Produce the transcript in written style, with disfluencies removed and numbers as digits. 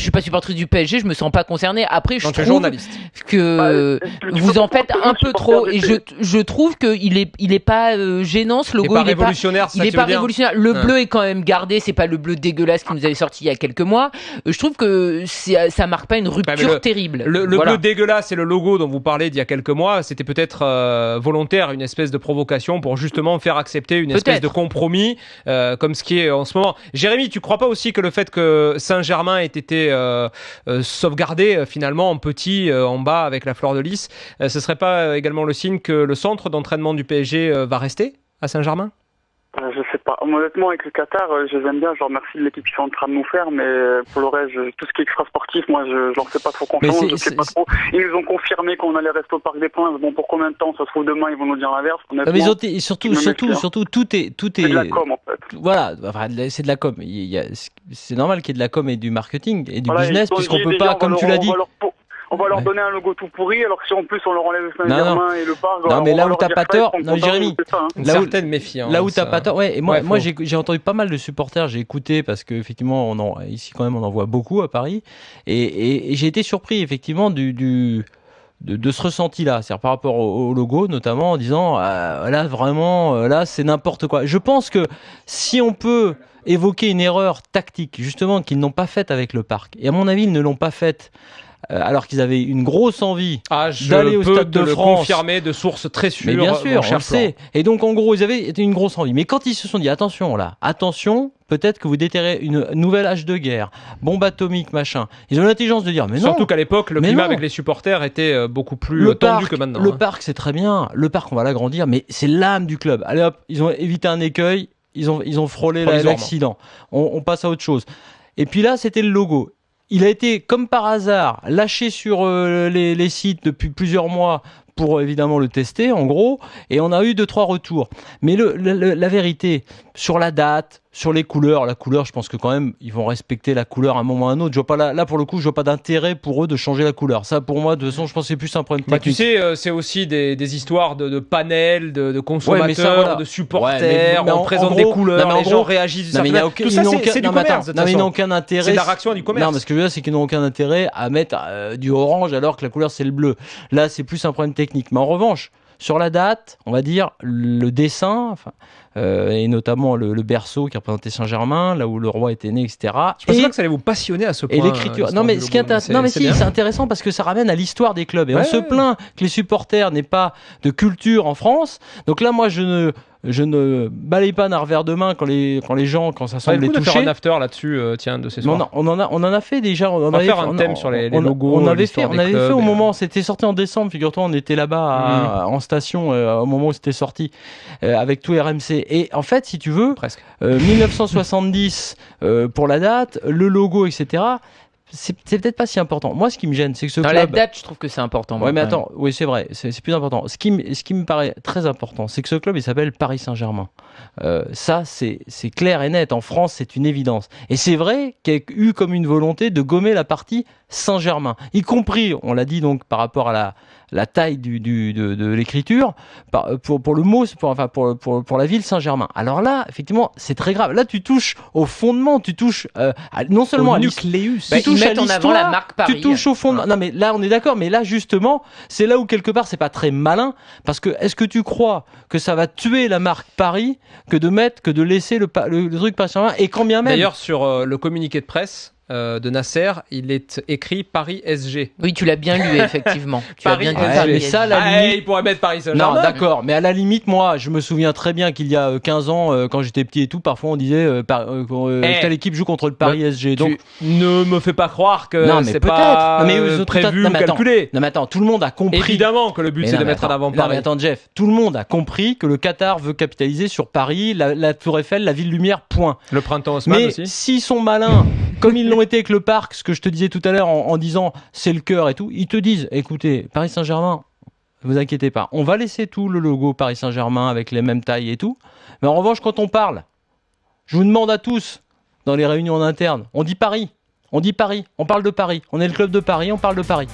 suis pas supporter du PSG, je me sens pas concerné. Après, je trouve journaliste. que vous en faites un peu trop, et je trouve que il est pas gênant ce logo. Il est pas révolutionnaire. Il est pas révolutionnaire. Le bleu est quand même gardé. C'est pas le bleu dégueulasse qui nous avait sorti il y a quelques mois. Je trouve que ça marque pas une rupture terrible. Le bleu dégueulasse et le logo dont vous parlez d'il y a quelques mois, c'était peut-être volontaire, une espèce de provocation pour justement faire accepter une espèce de compromis, comme ce qui est en ce moment. Jérémy, tu crois pas aussi que le fait que Saint-Germain ait été sauvegardé finalement en petit en bas avec la fleur de lys, ce serait pas également le signe que le centre d'entraînement du PSG va rester à Saint-Germain? Je sais pas. Honnêtement, avec le Qatar, je les aime bien. Je leur remercie de l'équipe qu'ils sont en train de nous faire, mais pour le reste, tout ce qui est extra-sportif, moi, je leur fais pas trop confiance. Je sais pas trop. Ils nous ont confirmé qu'on allait rester au Parc des Princes. Bon, pour combien de temps? Ça se trouve demain, ils vont nous dire l'inverse. Mais surtout, tout est. C'est de la com, en fait. Voilà, enfin, c'est de la com. C'est normal qu'il y ait de la com et du marketing et du business, puisqu'on peut pas, comme tu l'as dit. On va leur donner un logo tout pourri, alors que si en plus on leur enlève Saint-Germain et le Parc. Non, mais là où t'as pas tort, non, Jérémy, certaine méfiance. Là où t'as pas tort, ouais. Et moi, j'ai entendu pas mal de supporters, j'ai écouté parce que effectivement, ici quand même, on en voit beaucoup à Paris, et j'ai été surpris effectivement de ce ressenti-là, c'est-à-dire par rapport au logo, notamment en disant là vraiment, là c'est n'importe quoi. Je pense que si on peut évoquer une erreur tactique, justement, qu'ils n'ont pas faite avec le Parc, et à mon avis, ils ne l'ont pas faite. Alors qu'ils avaient une grosse envie d'aller au Stade de France. Je peux le confirmer de sources très sûres. Mais bien sûr, on le sait. Et donc, en gros, ils avaient une grosse envie. Mais quand ils se sont dit, attention, peut-être que vous déterrez une nouvelle âge de guerre, bombe atomique, machin. Ils ont l'intelligence de dire, mais non. Surtout qu'à l'époque, le climat avec les supporters était beaucoup plus tendu que maintenant. Le Parc, c'est très bien. Le Parc, on va l'agrandir, mais c'est l'âme du club. Allez hop, ils ont évité un écueil, ils ont frôlé l'accident. On passe à autre chose. Et puis là, c'était le logo. Il a été, comme par hasard, lâché sur les sites depuis plusieurs mois pour évidemment le tester, en gros, et on a eu 2-3 retours. Mais la vérité, sur la date, sur les couleurs, la couleur, je pense que quand même, ils vont respecter la couleur à un moment ou à un autre. Je vois pas là, pour le coup, je vois pas d'intérêt pour eux de changer la couleur. Ça, pour moi, de toute façon, je pense que c'est plus un problème technique. Tu sais, c'est aussi des histoires de panels, de consommateurs, de supporters. On présente des couleurs, les gens réagissent. Tout ça, c'est du commerce. Non, mais ils n'ont aucun intérêt. C'est de la réaction du commerce. Non, mais ce que je veux dire, c'est qu'ils n'ont aucun intérêt à mettre du orange alors que la couleur, c'est le bleu. Là, c'est plus un problème technique. Mais en revanche, sur la date, on va dire, le dessin, et notamment le berceau qui représentait Saint-Germain, là où le roi était né, etc. Je pensais pas que ça allait vous passionner à ce point. Et l'écriture. Non, mais c'est intéressant parce que ça ramène à l'histoire des clubs. Et on se plaint que les supporters n'aient pas de culture en France. Donc là, moi, je ne balaye pas d'un revers de main quand ça semble les toucher. On va faire un after là-dessus, de ces soirs. On en a fait déjà. On va faire un thème sur les logos. On avait fait au moment, c'était sorti en décembre, figure-toi, on était là-bas en station au moment où c'était sorti avec tout RMC. Et en fait, si tu veux, 1970 pour la date, le logo, etc., c'est peut-être pas si important. Moi, ce qui me gêne, c'est que ce club... la date, je trouve que c'est important. Ouais, mais attends, oui, c'est vrai, c'est plus important. Ce qui me paraît très important, c'est que ce club, il s'appelle Paris Saint-Germain. Ça, c'est clair et net. En France, c'est une évidence. Et c'est vrai qu'il y a eu comme une volonté de gommer la partie Saint-Germain, y compris, on l'a dit donc, par rapport à la taille de l'écriture, pour le mot, pour la ville Saint-Germain. Alors là, effectivement, c'est très grave. Là, tu touches au fondement, tu touches non seulement au à nucléus. Tu touches à en avant la marque Paris. Tu touches au fondement. Non, mais là, on est d'accord. Mais là, justement, c'est là où quelque part, c'est pas très malin, parce que est-ce que tu crois que ça va tuer la marque Paris que de laisser le truc Paris Saint-Germain, et quand bien même. D'ailleurs, sur le communiqué de presse de Nasser, il est écrit Paris SG. Oui, tu l'as bien lu, effectivement. Paris SG. Mais ça, à la limite... il pourrait mettre Paris Saint-Germain. Non, d'accord, mais à la limite, moi, je me souviens très bien qu'il y a 15 ans, quand j'étais petit et tout, parfois on disait telle équipe joue contre le Paris SG. Donc, ne me fais pas croire que c'est pas prévu ou calculé. Non, mais attends, tout le monde a compris. Évidemment que le but, c'est de mettre en avant Paris. Non, mais attends, Jeff, tout le monde a compris que le Qatar veut capitaliser sur Paris, la Tour Eiffel, la ville lumière, point. Le printemps Haussmann aussi. Mais s'ils sont malins, comme ils l'ont été avec le Parc, ce que je te disais tout à l'heure en disant c'est le cœur et tout, ils te disent écoutez, Paris Saint-Germain, ne vous inquiétez pas, on va laisser tout le logo Paris Saint-Germain avec les mêmes tailles et tout, mais en revanche, quand on parle, je vous demande à tous, dans les réunions en interne, on dit Paris, on parle de Paris, on est le club de Paris, on parle de Paris.